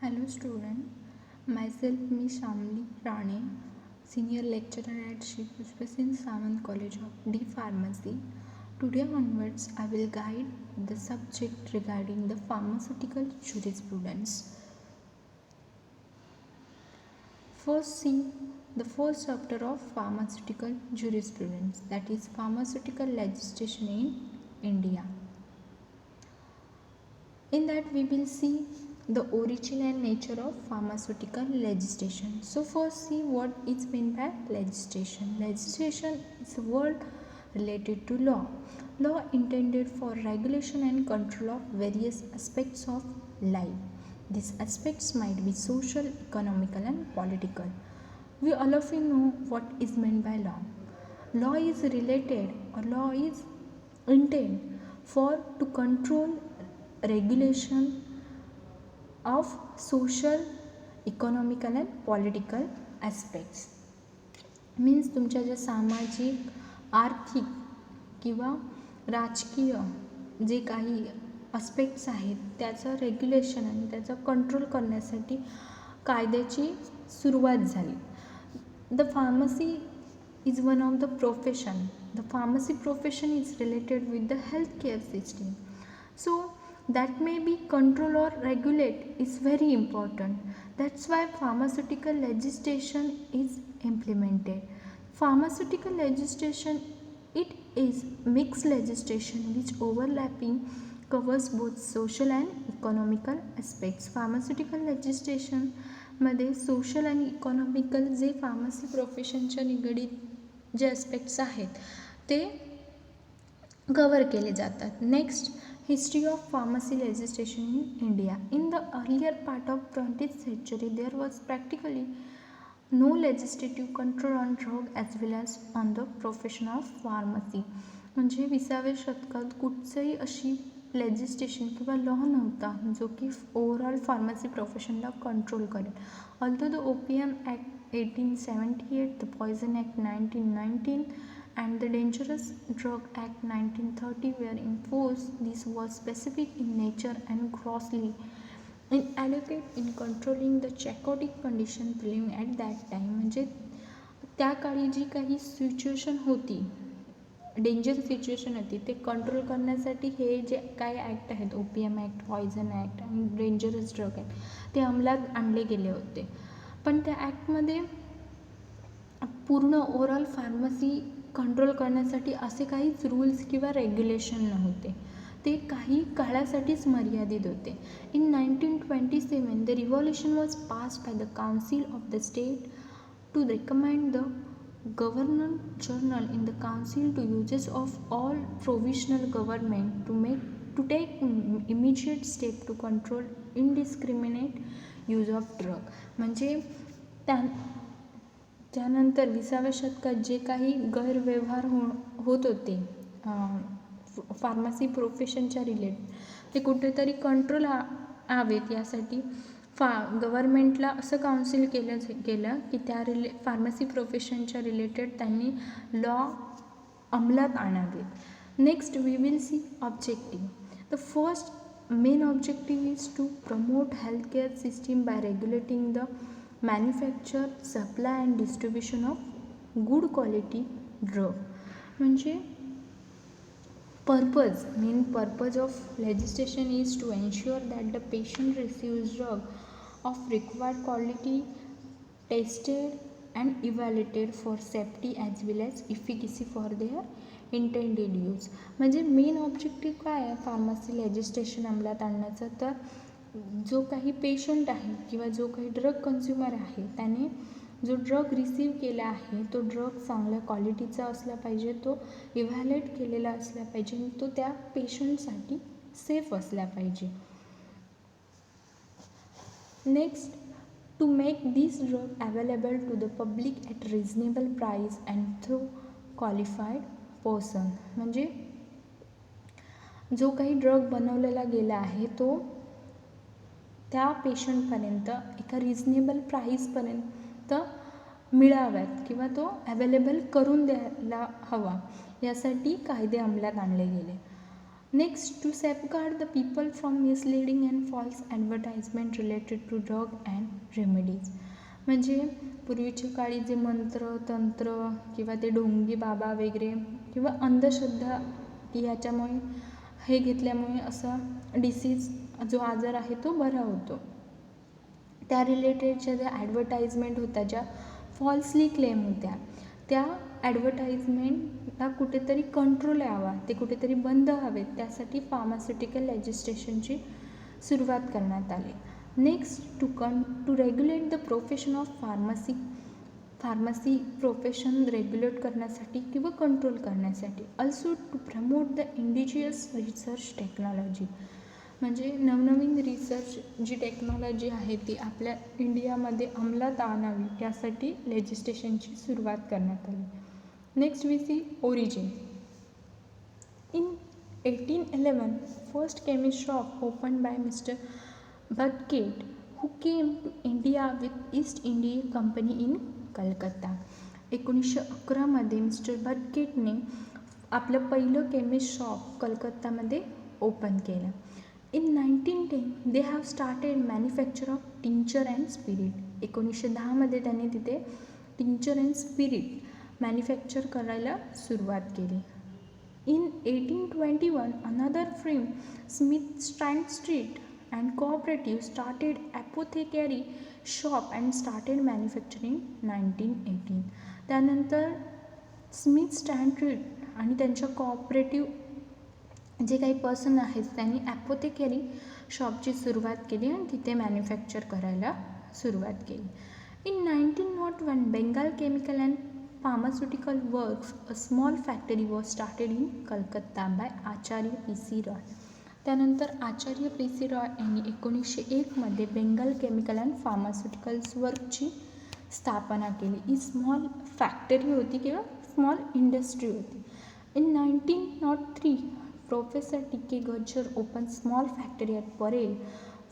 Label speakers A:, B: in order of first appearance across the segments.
A: Hello student, myself me Shamli Rane, senior lecturer at Shri Pushpasinh Sawant College of D Pharmacy. Today onwards I will guide the subject regarding the pharmaceutical jurisprudence. First see the first chapter of pharmaceutical jurisprudence, that is pharmaceutical legislation in India. In that we will see the origin and nature of pharmaceutical legislation. So first see what is meant by legislation. Legislation is a word related to law. Law intended for regulation and control of various aspects of life. These aspects might be social, economical and political. We all of you know what is meant by law. Law is related or law is intended for to control regulation of social, economical and political aspects. Means तुमच्या ज्या सामाजिक, आर्थिक किंवा राजकीय जे काही aspects आहेत त्याचं रेग्युलेशन आणि त्याचा कंट्रोल करण्यासाठी कायद्याची सुरुवात झाली. The pharmacy is one of the profession. The pharmacy profession is related with the healthcare system. So that may be control or regulate is very important. That's why pharmaceutical legislation is implemented. Pharmaceutical legislation, it is mixed legislation which overlapping covers both social and economical aspects. Pharmaceutical legislation मध्ये social आणि economical जे pharmacy प्रोफेशनच्या निगडीत जे aspects आहेत ते cover केले जातात. Next, history of pharmacy legislation in India. In the earlier part of 20th century there was practically no legislative control on drug as well as on the profession of pharmacy. म्हणजे 20व्या शतकात कुठचंही अशी legislation किंवा law नव्हता जो की overall pharmacy प्रोफेशनला कंट्रोल करेल. Although the opium act 1878, the poison act 1919 and the Dangerous Drug Act 1930 were in force, this was specific in nature and grossly inadequate in controlling the psychotic condition prevailing at that time. म्हणजे त्या काळी जी काही situation होती, danger situation होती, ते control करण्यासाठी हे जे काही ॲक्ट आहेत, ओपीएम ॲक्ट, पॉयझन ॲक्ट आणि डेंजरस ड्रग ॲक्ट, ते अंमलात आणले गेले होते. पण त्या ॲक्टमध्ये पूर्ण ओव्हरऑल फार्मसी कंट्रोल करण्यासाठी असे काहीच रूल्स किंवा रेग्युलेशन नव्हते. ते काही काळासाठीच मर्यादित होते. In 1927 the revolution was passed by the council of the state to recommend the governor general in the council to uses of all provisional government to take immediate step to control indiscriminate use of drug. म्हणजे त्यानंतर 20व्या शतकात जे काही गैरव्यवहार होत होते pharmacy प्रोफेशनच्या related, ते कुठेतरी कंट्रोल हवेत यासाठी गव्हर्मेंटला असं काउन्सिल केलं की त्या फार्मसी प्रोफेशनच्या रिलेटेड त्यांनी लॉ अंमलात आणावेत. Next we will see objective. The first main objective is to promote health care system by regulating the manufacture, supply and distribution of good quality drug. म्हणजे main purpose of legislation is to ensure that the patient receives drug of required quality, tested and evaluated for safety as well as efficacy for their intended use. म्हणजे main objective काय आहे pharmacy legislation अंमलात आणण्याचं, तर जो काही patient आहे किंवा जो काही ड्रग कन्झ्युमर आहे त्याने जो ड्रग रिसीव केला आहे तो ड्रग चांगल्या क्वालिटीचा असला पाहिजे, तो इव्हॅल्युएट केलेला असला पाहिजे आणि तो त्या पेशंटसाठी सेफ असला पाहिजे. Next, to make this drug available to the public at reasonable price and through qualified person. म्हणजे जो काही ड्रग बनवलेला गेला आहे तो त्या पेशंटपर्यंत एका रिजनेबल प्राईसपर्यंत मिळाव्यात किंवा तो अवेलेबल करून द्यायला हवा, यासाठी कायदे अंमलात आणले गेले. Next, to safeguard the people from misleading and false advertisement related to drug and remedies. म्हणजे पूर्वीच्या काळी जे मंत्र तंत्र किंवा ते ढोंगी बाबा वगैरे किंवा अंधश्रद्धा याच्यामुळे हे घेतल्यामुळे असा डिसीज जो आजार आहे तो बरा होतो, त्या रिलेटेडच्या ज्या ॲडव्हर्टाइजमेंट होत्या, ज्या फॉल्सली क्लेम होत्या, त्या ॲडव्हर्टाइजमेंटला कुठेतरी कंट्रोल यावा, ते कुठेतरी बंद हवेत, त्यासाठी फार्मास्युटिकल लेजिस्लेशनची सुरुवात करण्यात आली. Next, to regulate the profession of pharmacy profession regulate करण्यासाठी किंवा कंट्रोल करण्यासाठी. Also to promote the indigenous research technology. म्हणजे नवनवीन रिसर्च जी टेक्नॉलॉजी आहे ती आपल्या इंडियामध्ये अंमलात आणावी यासाठी लेजिस्लेशनची सुरुवात करण्यात आली. Next we see origin. In 1811 first chemist shop open by mister Birkett who came to India with East India Company in Calcutta. 1911 mister बर्केटने आपलं पहिलं केमिस्ट शॉप कलकत्तामध्ये ओपन केलं. In 1910 they have started manufacture of tincture and spirit. 1910 त्यांनी तिथे tincture and spirit manufacture करायला सुरुवात केली. In 1821 another frame Smith strand street and cooperative started apothecary shop and started manufacturing 1918. त्यानंतर स्मिथ स्ट्रँड आणि त्यांच्या कोऑपरेटिव्ह जे काही पर्सन आहेत त्यांनी ॲपोथेकरी शॉपची सुरुवात केली आणि तिथे मॅन्युफॅक्चर करायला सुरुवात केली. In 1901 Bengal chemical and pharmaceutical works a small factory was started in Calcutta by Acharya P C. Roy. त्यानंतर आचार्य पी.सी. रॉय यांनी 1901 बेंगाल केमिकल अँड फार्मास्युटिकल्स वर्कची स्थापना केली. ही स्मॉल फॅक्टरी होती किंवा स्मॉल इंडस्ट्री होती. In 1903 professor T K Gajjar open small factory at Parel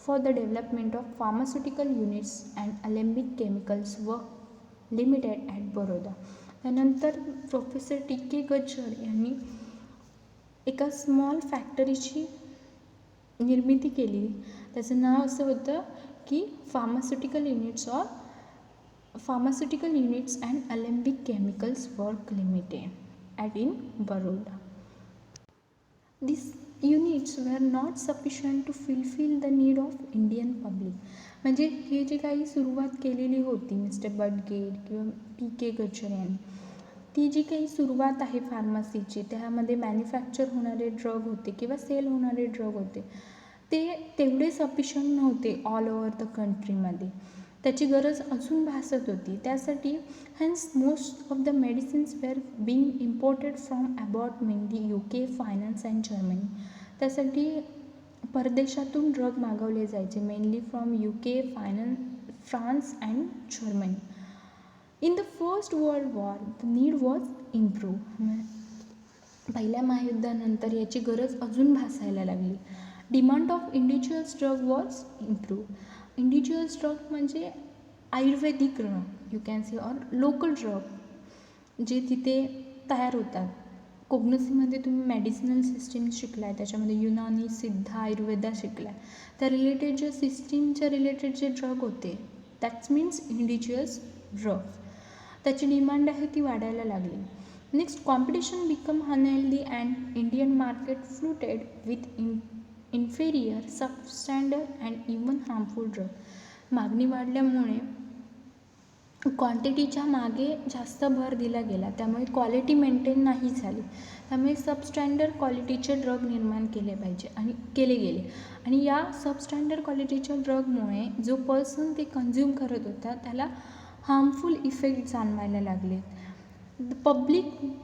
A: for the development of pharmaceutical units and Alembic chemicals work limited at Baroda. त्यानंतर प्रोफेसर टी के गज्जर यांनी एका स्मॉल फॅक्टरीची निर्मिती केली. त्याचं नाव असं होतं की pharmaceutical units and Alembic chemicals work limited at in Baroda. This units were not sufficient to fulfil the need of Indian public. म्हणजे हे जे काही सुरुवात केलेली होती मिस्टर बर्केट किंवा टी के गज्जर यांनी, ती जी काही सुरुवात आहे फार्मसीची, त्यामध्ये मॅन्युफॅक्चर होणारे ड्रग होते किंवा सेल होणारे ड्रग होते, ते तेवढे सफिशियंट नव्हते ऑल ओव्हर द कंट्रीमध्ये. त्याची गरज अजून भासत होती. त्यासाठी hence most of the medicines were being imported from abroad mainly UK, France and Germany. त्यासाठी परदेशातून ड्रग मागवले जायचे, mainly from UK, France and Germany. In the first world war the need was improve. पहिल्या महायुद्धानंतर याची गरज अजून भासायला लागली. Demand of individuals drug was improve. Individuals drug म्हणजे ayurvedic drug you can see or local drug जे तिथे तयार होतात. कोग्नसीमध्ये तुम्ही मेडिसिनल सिस्टीम शिकलाय, त्याच्यामध्ये युनानी, सिद्ध, आयुर्वेदा शिकलाय. त्या रिलेटेड जे सिस्टीमच्या रिलेटेड जे ड्रग होते दॅट्स मीन्स इंडिव्हिज्युअल्स ड्रग, त्याची डिमांड आहे ती वाढायला लागली. Next, competition become unhealthy and Indian market flooded with inferior, substandard and even harmful drug. मागणी वाढल्यामुळे क्वांटिटीच्या मागे जास्त भर दिला गेला, त्यामुळे क्वालिटी मेंटेन नाही झाली. त्यामुळे सबस्टँडर्ड क्वालिटीचे ड्रग निर्माण केले गेले आणि या सबस्टँडर्ड क्वालिटीच्या ड्रगमुळे जो पर्सन ते कन्झ्युम करत होता त्याला हार्मफुल इफेक्ट जाणवायला लागले.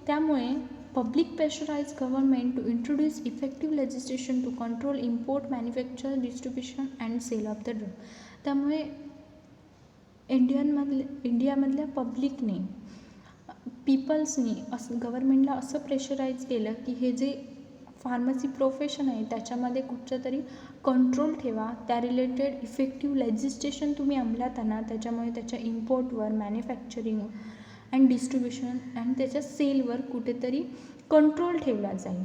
A: त्यामुळे public pressurise government to introduce effective legislation to control import, manufacture, distribution and sale of the drug. त्यामुळे इंडियामधल्या पब्लिकने, पीपल्सनी गव्हर्नमेंटला असं प्रेशराईज केलं की हे जे फार्मसी प्रोफेशन आहे त्याच्यामध्ये कुठचं तरी कंट्रोल ठेवा, त्या रिलेटेड इफेक्टिव्ह लेजिस्लेशन तुम्ही अंमलात आणा, त्याच्यामुळे त्याच्या इम्पोर्टवर, मॅन्युफॅक्चरिंग अँड डिस्ट्रीब्युशन अँड त्याच्या सेलवर कुठेतरी कंट्रोल ठेवला जाईल.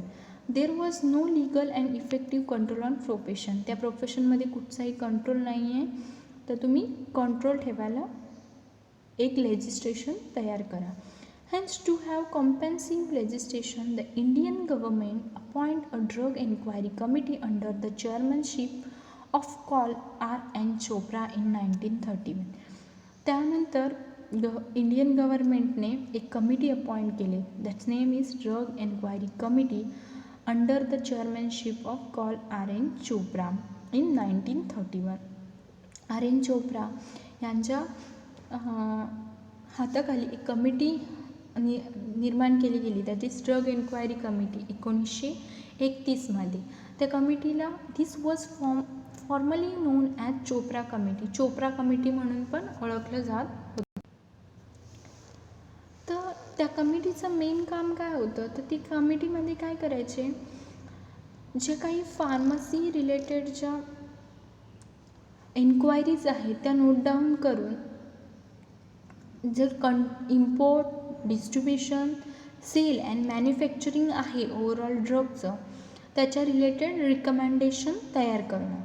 A: There was no legal and effective control on profession. त्या प्रोफेशनमध्ये कुठचाही कंट्रोल नाही आहे, तर तुम्ही कंट्रोल ठेवायला एक लेजिस्लेशन तयार करा. Hence, to have comprehensive legislation, the Indian government appoint a drug inquiry committee under the chairmanship of Col R. N. Chopra in 1931. त्यानंतर इंडियन गव्हर्नमेंटने एक कमिटी अपॉइंट केली. That's name is drug enquiry committee under the chairmanship of col R N Chopra in 1931. R N Chopra यांच्या हाताखाली एक committee निर्माण केली गेली, that is drug enquiry committee 1931मध्ये. त्या कमिटीला this was formally known as Chopra committee, Chopra committee म्हणून पण ओळखलं जात होतं. तर त्या कमिटीचं मेन काम काय होतं, तर ती कमिटीमध्ये काय करायचे, जे काही फार्मसी रिलेटेड ज्या एन्क्वायरीज आहेत त्या नोट डाऊन करून जर import, distribution, sale and manufacturing आहे ओव्हरऑल ड्रगचं, त्याच्या रिलेटेड रिकमेंडेशन तयार करणं.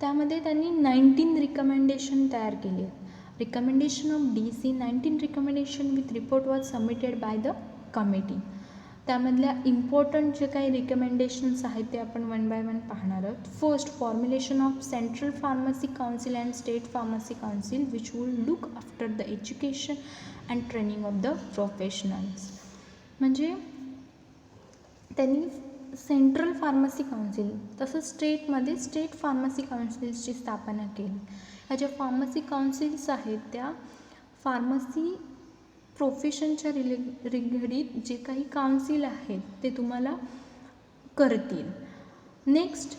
A: त्यामध्ये त्यांनी 19 रिकमेंडेशन तयार केली. Recommendation of DC 19 recommendation with report was submitted by the committee. त्यामधल्या इम्पॉर्टंट जे काही रिकमेंडेशन्स आहेत ते आपण वन बाय वन पाहणार आहोत. First, formulation of central pharmacy council and state pharmacy council which will look after the education and training of the professionals. म्हणजे त्यांनी सेंट्रल फार्मसी काउन्सिल तसंच स्टेटमध्ये स्टेट फार्मसी काउन्सिल्सची स्थापना केली. ह्या ज्या फार्मसी काउन्सिल्स आहेत त्या फार्मसी प्रोफेशनच्या रिलेटेड जे काही काउन्सिल आहेत ते तुम्हाला करतील. नेक्स्ट,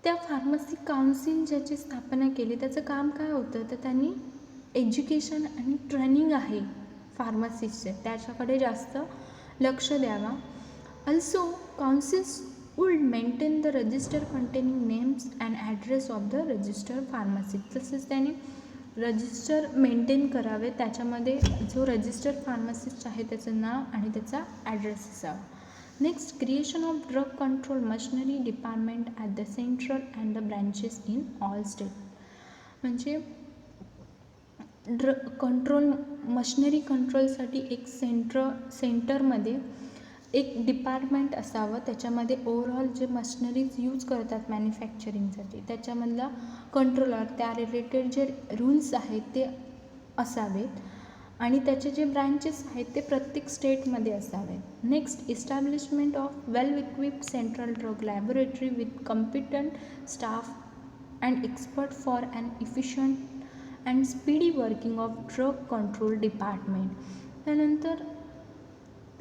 A: त्या फार्मसी काउन्सिल ज्याची स्थापना केली त्याचं काम काय होतं, तर त्यांनी एज्युकेशन आणि ट्रेनिंग आहे फार्मसिस्टचे त्याच्याकडे जास्त लक्ष द्यावा. Also, councils would maintain the register containing names and address of the registered pharmacist. तसेच त्याने रजिस्टर मेंटेन करावे, त्याच्यामध्ये जो रजिस्टर्ड फार्मासिस्ट आहे त्याचं नाव आणि त्याचा ॲड्रेस असावा. Next, creation of drug control machinery department at the central and the branches in all state. म्हणजे कंट्रोल मशिनरी कंट्रोलसाठी एक सेंटरमध्ये एक डिपार्टमेंट असावं, त्याच्यामध्ये ओव्हरऑल जे मशिनरीज यूज करतात मॅन्युफॅक्चरिंगसाठी त्याच्यामधला कंट्रोलर, त्या रिलेटेड जे रूल्स आहेत ते असावेत आणि त्याचे जे ब्रँचेस आहेत ते प्रत्येक स्टेटमध्ये असावेत. Next, establishment of well equipped central drug laboratory with competent staff and expert for and efficient and speedy working of drug control department. त्यानंतर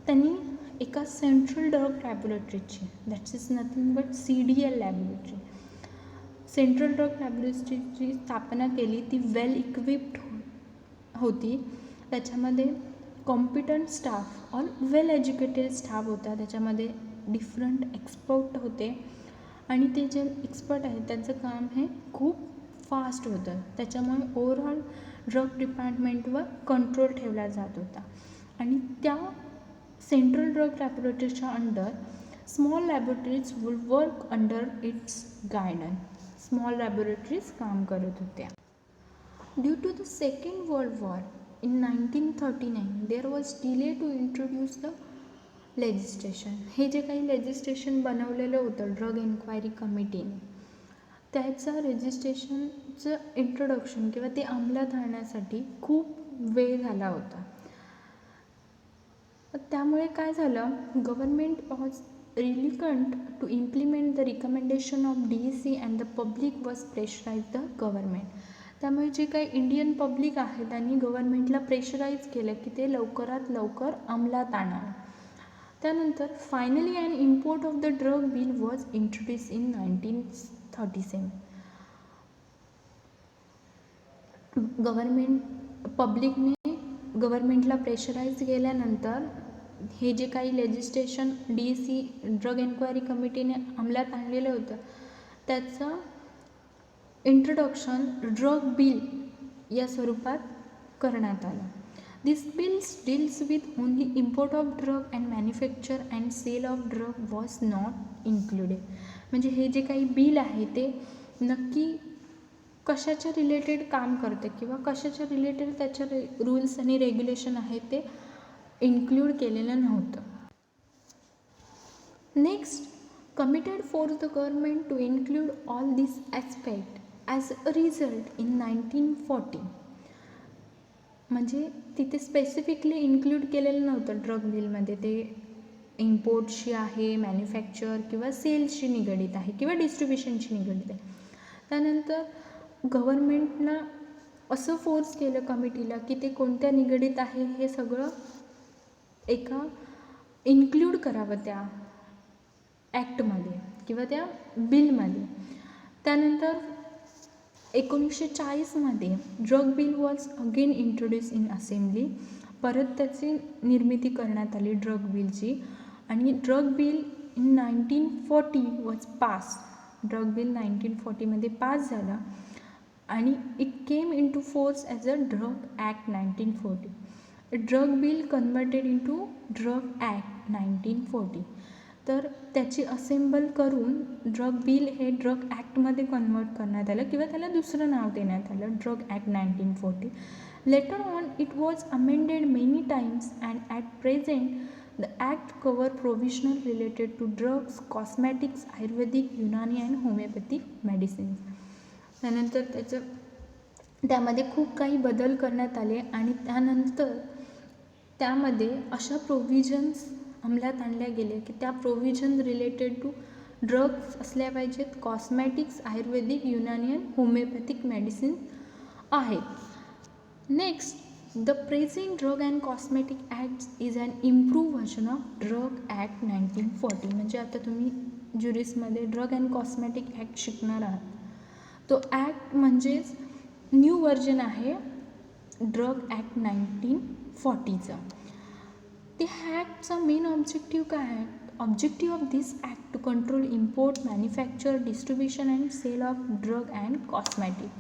A: त्यांनी एका सेंट्रल ड्रग लॅबोरेटरीची, that's is nothing but CDL laboratory, central drug लॅबोरेटरीची स्थापना केली. ती well equipped होती, त्याच्यामध्ये competent staff all well educated staff होता, त्याच्यामध्ये डिफरंट एक्सपर्ट होते आणि ते जे एक्सपर्ट आहेत त्यांचं काम हे खूप फास्ट होतं, त्याच्यामुळे ओव्हरऑल ड्रग डिपार्टमेंटवर कंट्रोल ठेवला जात होता. आणि त्या सेंट्रल ड्रग लॅबोरेटरीच्या under small laboratories would work under its guidance. Small laboratories काम करत होत्या. Due to the second world war in 1939 there was delay to introduce the legislation. हे जे काही लेजिस्लेशन बनवलेलं होतं ड्रग एन्क्वायरी कमिटीने, त्याचं रजिस्ट्रेशनचं इंट्रोडक्शन किंवा ते अंमलात आणण्यासाठी खूप वेळ झाला होता. त्यामुळे काय झालं, government was reluctant to implement the recommendation of DEC and the public was pressurise the government. त्यामुळे जे काही इंडियन पब्लिक आहे त्यांनी गव्हर्नमेंटला प्रेशराईज केलं की ते लवकरात लवकर अंमलात आणावं. त्यानंतर finally and import of the drug bill was introduce in 1937. पब्लिकने गव्हर्नमेंटला प्रेशराईज केल्यानंतर हे जे काही लेजिस्लेशन DEC ड्रग एन्क्वायरी कमिटीने अंमलात आणलेलं होतं त्याचं इंट्रोडक्शन ड्रग बिल या स्वरूपात करण्यात आलं. This bill deals with only import of drug and manufacture and sale of drug was not included. म्हणजे हे जे काही बिल आहे ते नक्की कशाच्या रिलेटेड काम करते किंवा कशाच्या रिलेटेड त्याच्या रूल्स आणि रेग्युलेशन आहे ते इन्क्लूड केलेलं नव्हतं. Next, committed for the government to include all these aspects as a result in 1940. म्हणजे तिथे स्पेसिफिकली इन्क्लूड केलेलं नव्हतं ड्रग बिलमध्ये, ते इम्पोर्टशी आहे, मॅन्युफॅक्चर किंवा सेल्सशी निगडीत आहे किंवा डिस्ट्रीब्युशनशी निगडीत आहे. त्यानंतर गव्हर्मेंटनं असं फोर्स केलं कमिटीला की ते कोणत्या निगडीत आहे हे सगळं एका इन्क्लूड करावं त्या ॲक्टमध्ये किंवा त्या बिलमध्ये. त्यानंतर 1940मध्ये drug bill was again introduce in assembly. परत त्याची निर्मिती करण्यात आली ड्रग बिलची आणि drug bill in 1940 was pass. Drug bill 1940मध्ये पास झाला आणि it came in to force as a drug act 1940. Drug bill converted in to drug act 1940. तर त्याची असेंबल करून ड्रग बिल हे ड्रग ॲक्टमध्ये कन्वर्ट करण्यात आलं किंवा त्याला दुसरं नाव देण्यात आलं, drug act 1940. Later on it was amended many times and at present the act cover provisional related to drugs, cosmetics, Ayurvedic, Unani and homeopathic medicines. त्यानंतर त्यामध्ये खूप काही बदल करण्यात आले आणि त्यानंतर त्यामध्ये अशा प्रोव्हिजन्स अंमलात आणल्या गेले की त्या प्रोव्हिजन रिलेटेड टू ड्रग्स असल्या पाहिजेत, cosmetics, Ayurvedic, Unani and homeopathic medicine आहेत. Next, the present drug and cosmetic act is an improve version of drug act 1940. म्हणजे आता तुम्ही ज्युरिसमध्ये ड्रग अँड कॉस्मॅटिक ॲक्ट शिकणार आहात. तो ॲक्ट म्हणजेच न्यू व्हर्जन आहे ड्रग ॲक्ट 1940चं. त्या ॲक्टचा मेन ऑब्जेक्टिव्ह काय आहे? Objective of this act to control import, manufacture, distribution and sale of drug and cosmetic.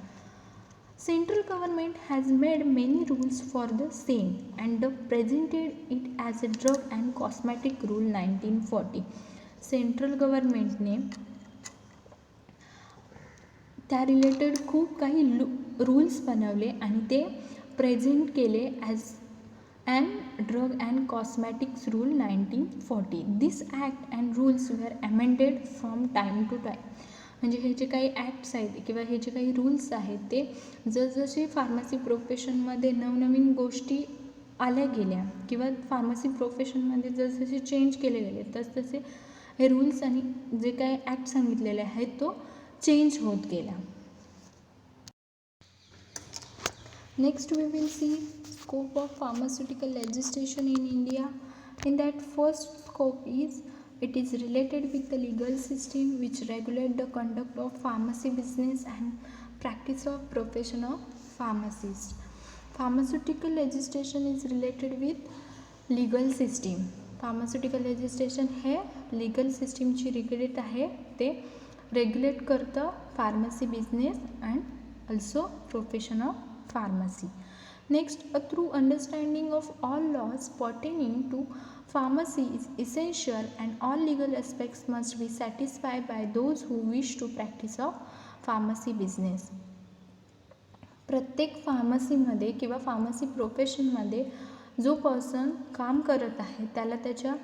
A: Central government has made many rules for the same and presented it as a drug and cosmetic rule 1940. Central गव्हर्नमेंटने त्या related खूप काही rules बनवले आणि ते present केले as and drug and cosmetics rule 1940. This act and rules were amended from time to time. म्हणजे हे जे काही ॲक्ट्स आहेत किंवा हे जे काही रूल्स आहेत ते जसजसे फार्मसी प्रोफेशनमध्ये नवनवीन गोष्टी आल्या गेल्या किंवा फार्मसी प्रोफेशनमध्ये जसजसे चेंज केले गेले तसतसे हे रूल्स आणि जे काही ॲक्ट सांगितलेले आहेत तो चेंज होत गेला. Next we will see scope of pharmaceutical legislation in India. In that first scope is it is related with the legal system which regulate the conduct of pharmacy business and practice of profession of pharmacist. Pharmaceutical legislation is related with legal system. Pharmaceutical legislation हे legal system ची related आहे. ते regulate करतं pharmacy business and also profession of pharmacy. Next, a true understanding of all laws pertaining to pharmacy is essential and all legal aspects must be satisfied by those who wish to practice of pharmacy business. प्रत्येक फार्मसीमध्ये किंवा pharmacy प्रोफेशनमध्ये जो person काम करत आहे त्याला त्याच्या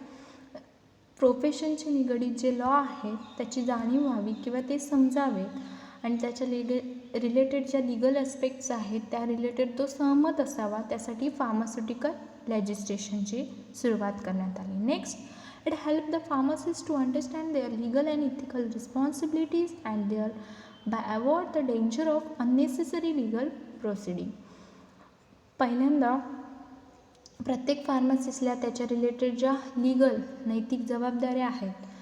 A: प्रोफेशनशी निगडीत जे लॉ आहेत त्याची जाणीव व्हावी किंवा ते समजावे आणि त्याच्या रिलेटेड ज्या लिगल ॲस्पेक्ट्स आहेत त्या रिलेटेड तो सहमत असावा. त्यासाठी फार्मास्युटिकल लेजिस्लेशनची सुरुवात करण्यात आली. Next, it help the pharmacist to understand their legal and ethical responsibilities and thereby avoid the danger of unnecessary legal proceeding. पहिल्यांदा प्रत्येक फार्मासिस्टला त्याच्या रिलेटेड ज्या लिगल नैतिक जबाबदाऱ्या आहेत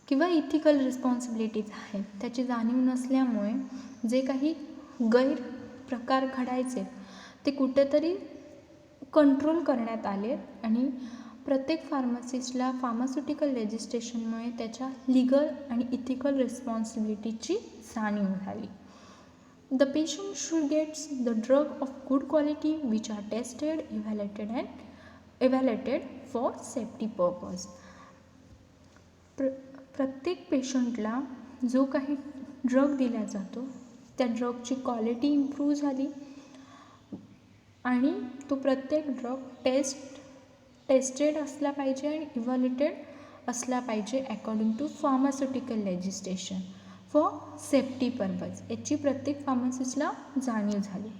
A: किंवा इथिकल रिस्पॉन्सिबिलिटीज आहेत त्याची जाणीव नसल्यामुळे जे काही गैरप्रकार घडायचे ते कुठेतरी कंट्रोल करण्यात आले आणि प्रत्येक फार्मासिस्टला फार्मास्युटिकल लेजिस्लेशनमुळे त्याच्या लिगल आणि इथिकल रिस्पॉन्सिबिलिटीची जाणीव झाली. The patient should get the drug of good quality which are tested, evaluated for safety purpose. प्रत्येक पेशंटला जो काही ड्रग दिला जातो त्या ड्रगची क्वालिटी इम्प्रूव्ह झाली आणि तो प्रत्येक ड्रग टेस्टेड असला पाहिजे आणि इव्हॅल्युएटेड असला पाहिजे according to pharmaceutical legislation for safety purpose. याची प्रत्येक फार्मसिस्टला जाणीव झाली.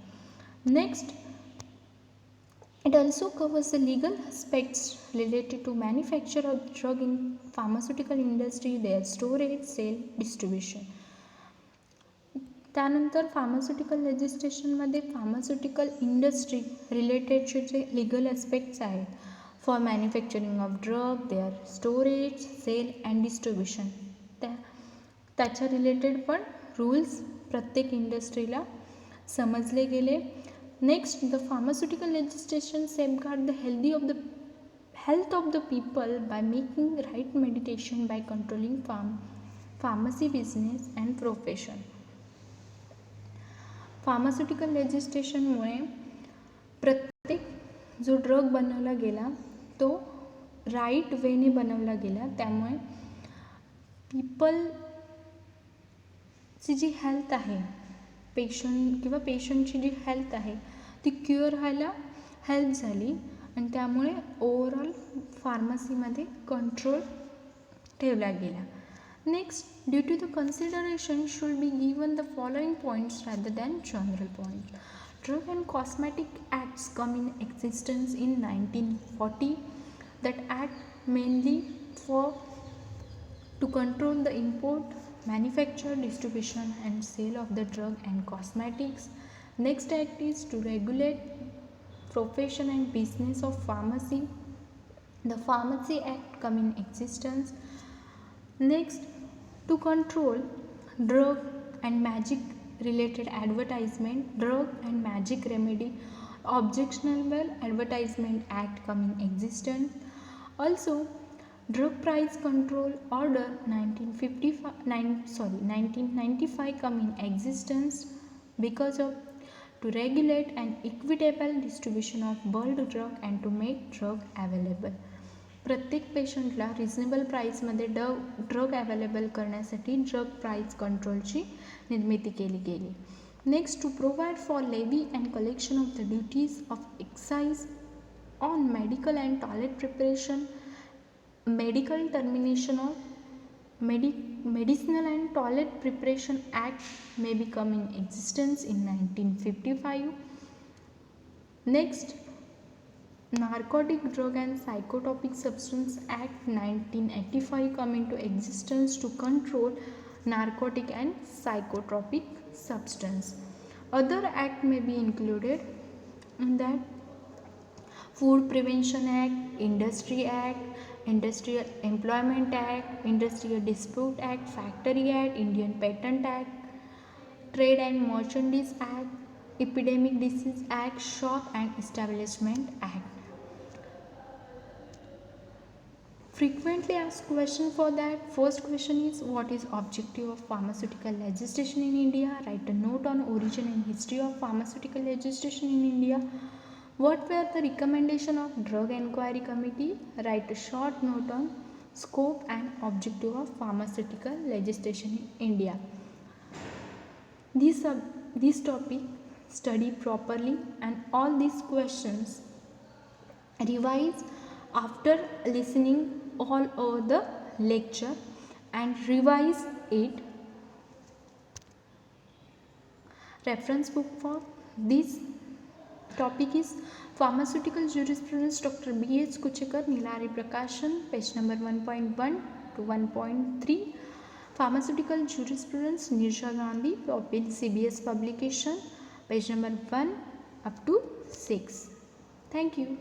A: Next, it also covers the legal aspects related to manufacture of drug in pharmaceutical industry, their storage, sale, distribution. त्यानंतर फार्मास्युटिकल लेजिस्लेशनमध्ये फार्मास्युटिकल इंडस्ट्री रिलेटेडचे जे लिगल ॲस्पेक्ट्स आहेत for manufacturing of drug, their storage, sale and distribution, त्याच्या related पण rules प्रत्येक इंडस्ट्रीला समजले गेले. Next, the pharmaceutical legislation safeguard the health of the people by making right medication by controlling pharmacy business and profession. Pharmaceutical legislation मुळे प्रत्येक जो drug बनवला गेला तो राईट वेने बनवला गेला. त्यामुळे पीपलची जी हेल्थ आहे, पेशंट किंवा पेशंटची जी हेल्थ आहे ती क्युअर व्हायला हेल्प झाली आणि त्यामुळे ओव्हरऑल फार्मसीमध्ये कंट्रोल ठेवला गेला. Next, due to the consideration should be given the following points rather than general points. Drug and cosmetic acts come in existence in 1940. That act mainly to control the import, manufacture, distribution and sale of the drug and cosmetics. Next act is to regulate profession and business of pharmacy. The Pharmacy Act come in existence. Next, to control drug and magic related advertisement, drug and magic remedy objectionable advertisement act come in existence. Also, Drug Price Control Order 1995 come in existence because of to regulate an equitable distribution of bulk drug and to make drug available. प्रत्येक पेशंटला reasonable प्राईसमध्ये drug available करण्यासाठी drug price कंट्रोलची निर्मिती केली गेली. Next, to provide for levy and collection of the duties of excise on medical and toilet preparation, Medical Termination of Medicinal and Toilet Preparation Act may become in existence in 1955. Next, Narcotic Drug and Psychotropic Substance Act 1985 come into existence to control narcotic and psychotropic substance. Other act may be included in that Food Prevention Act, Industry Act, Industrial Employment Act, Industrial Dispute Act, Factory Act, Indian Patent Act, Trade and Merchandise Act, Epidemic Disease Act, Shop and Establishment Act. Frequently asked question for that. First question is, what is objective of pharmaceutical legislation in India? Write a note on origin and history of pharmaceutical legislation in India. What were the recommendation of Drug Enquiry Committee? Write a short note on scope and objective of pharmaceutical legislation in India. This topic study properly and all these questions revise after listening all over the lecture and revise it. Reference book for this topic is Pharmaceutical Jurisprudence, Dr. B.H. Kuchekar, Nilari Prakashan, page number 1.1 to 1.3. Pharmaceutical Jurisprudence, Nirsha Gandhi, CBS publication, page number 1 up to 6. Thank you.